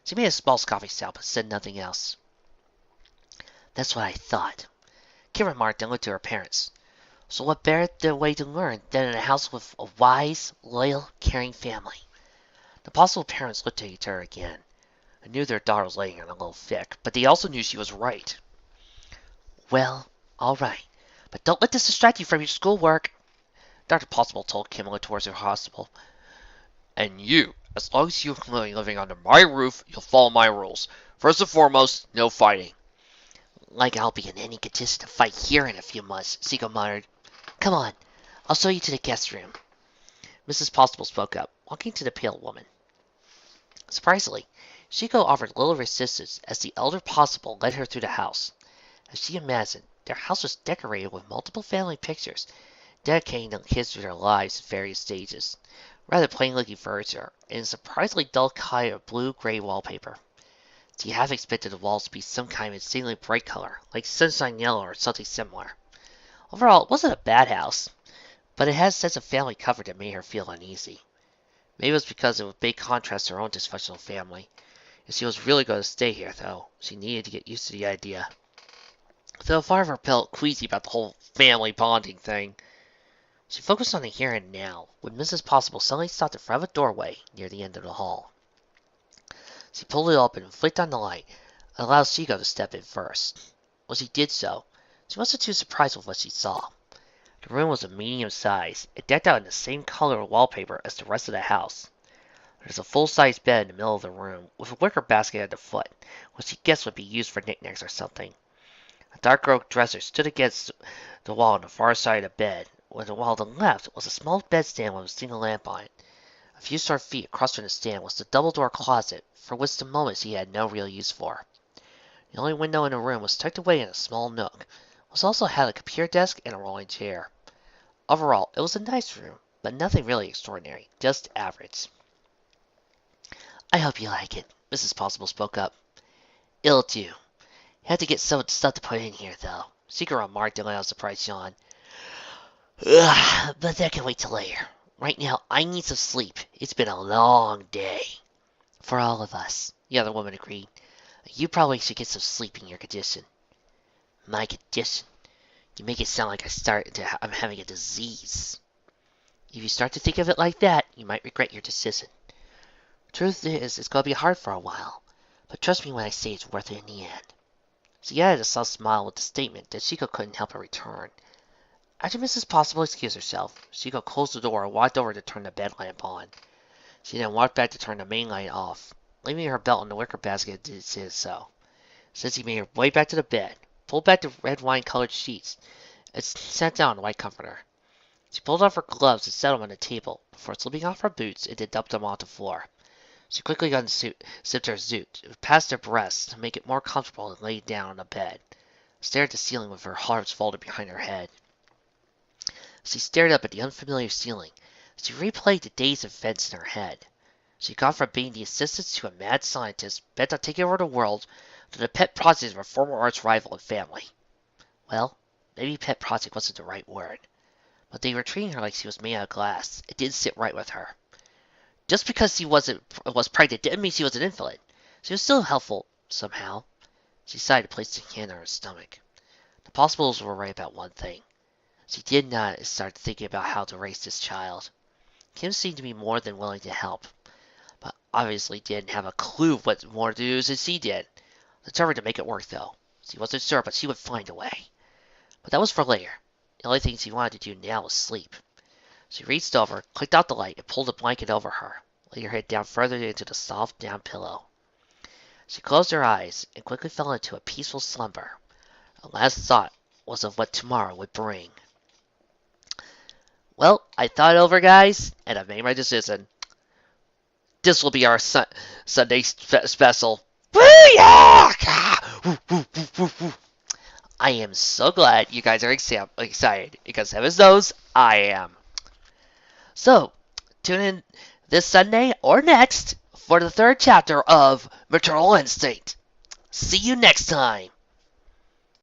She made a small scoffing sound, but said nothing else. That's what I thought. Kim remarked and looked to her parents. So what better way to learn than in a house with a wise, loyal, caring family? The possible parents looked at each other again. They knew their daughter was laying on a little thick, but they also knew she was right. Well, all right. But don't let this distract you from your schoolwork, Dr. Possible told Kim and looked towards her hospital. And you, as long as you're living under my roof, you'll follow my rules. First and foremost, no fighting. Like I'll be in any condition to fight here in a few months, Seiko muttered. Come on, I'll show you to the guest room. Mrs. Possible spoke up, walking to the pale woman. Surprisingly, Seiko offered little resistance as the elder Possible led her through the house. As she imagined, their house was decorated with multiple family pictures, dedicating the kids to their lives at various stages. Rather plain-looking furniture, and a surprisingly dull color of blue-gray wallpaper. She half expected the walls to be some kind of insanely bright color, like sunshine yellow or something similar. Overall, it wasn't a bad house, but it had a sense of family comfort that made her feel uneasy. Maybe it was because of a big contrast to her own dysfunctional family. If she was really going to stay here, though, she needed to get used to the idea. Though far from felt queasy about the whole family bonding thing, she focused on the here and now, when Mrs. Possible suddenly stopped in front of a doorway near the end of the hall. She pulled it open and flicked on the light, and allowed Seiko to step in first. When she did so, she wasn't too surprised with what she saw. The room was of medium size, and decked out in the same color of wallpaper as the rest of the house. There was a full-size bed in the middle of the room, with a wicker basket at the foot, which she guessed would be used for knickknacks or something. A dark oak dresser stood against the wall on the far side of the bed, while on the left was a small bedstand with a single lamp on it. A few short feet across from the stand was the double-door closet, for which the moment he had no real use for. The only window in the room was tucked away in a small nook, which also had a computer desk and a rolling chair. Overall, it was a nice room, but nothing really extraordinary, just average. I hope you like it, Mrs. Possible spoke up. It'll do. Had to get some stuff to put in here, though, Seeker remarked and let out a surprised yawn. Ugh, but that can wait till later. Right now, I need some sleep. It's been a long day. For all of us, the other woman agreed. You probably should get some sleep in your condition. My condition? You make it sound like I'm having a disease. If you start to think of it like that, you might regret your decision. Truth is, it's going to be hard for a while, but trust me when I say it's worth it in the end. She added a soft smile with the statement that Seiko couldn't help but return. After Mrs. Possible excused herself, Seiko closed the door and walked over to turn the bed lamp on. She then walked back to turn the main light off, leaving her belt in the wicker basket did so. Since she made her way back to the bed, pulled back the red wine-colored sheets, and sat down on the white comforter. She pulled off her gloves and set them on the table, before slipping off her boots and then dumped them onto the floor. She quickly unzipped her suit, past her breasts to make it more comfortable and laid down on the bed, stared at the ceiling with her arms folded behind her head. She stared up at the unfamiliar ceiling. She replayed the days of events in her head. She had gone from being the assistant to a mad scientist bent on taking over the world to the pet project of a former arch rival and family. Well, maybe pet project wasn't the right word, but they were treating her like she was made out of glass. It didn't sit right with her. Just because she was pregnant didn't mean she was an invalid. She was still helpful, somehow. She sighed and placed a hand on her stomach. The Possibles were right about one thing. She did not start thinking about how to raise this child. Kim seemed to be more than willing to help, but obviously didn't have a clue what more to do than she did. Determined to make it work, though. She wasn't sure, but she would find a way. But that was for later. The only thing she wanted to do now was sleep. She reached over, clicked out the light, and pulled a blanket over her, laying her head down further into the soft down pillow. She closed her eyes and quickly fell into a peaceful slumber. Her last thought was of what tomorrow would bring. Well, I thought it over, guys, and I've made my decision. This will be our Sunday special. I am so glad you guys are excited, because heavens knows I am. So, tune in this Sunday or next for the third chapter of Maternal Instinct. See you next time.